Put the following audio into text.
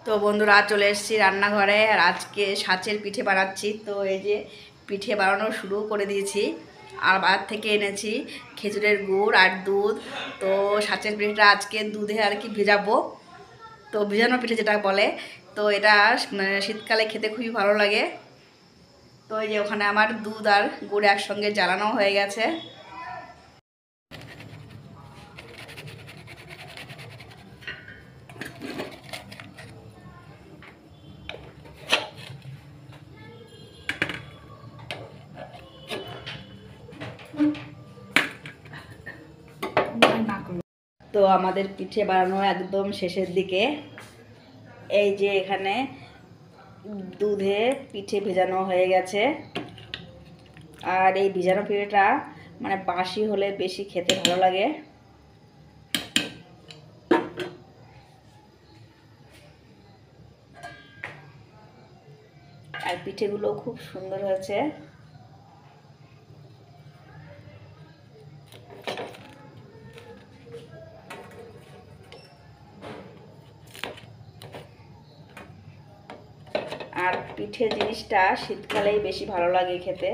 তো বন্ধুরা চলে এসেছি রান্নাঘরে। আর আজকে সাঁচের পিঠে বানাচ্ছি। তো এই যে পিঠে বানানো শুরু করে দিয়েছি। আর বাজার থেকে এনেছি খেজুরের গুড় আর দুধ। তো সাঁচের পিঠেটা আজকে দুধে আর কি ভেজাবো, তো ভেজানো পিঠে যেটা বলে। তো এটা শীতকালে খেতে খুবই ভালো লাগে। তো এই যে ওখানে আমার দুধ আর গুড় একসঙ্গে জ্বালানো হয়ে গেছে। তো আমাদের পিঠে বানানো একদম শেষের দিকে। এই যে এখানে দুধে পিঠে ভেজানো হয়ে গেছে। আর এই ভিজানো পিঠেটা মানে বাসি হলে বেশি খেতে ভালো লাগে। আর পিঠেগুলো খুব সুন্দর হয়েছে। আর পিঠে জিনিসটা শীতকালেই বেশি ভালো লাগে খেতে।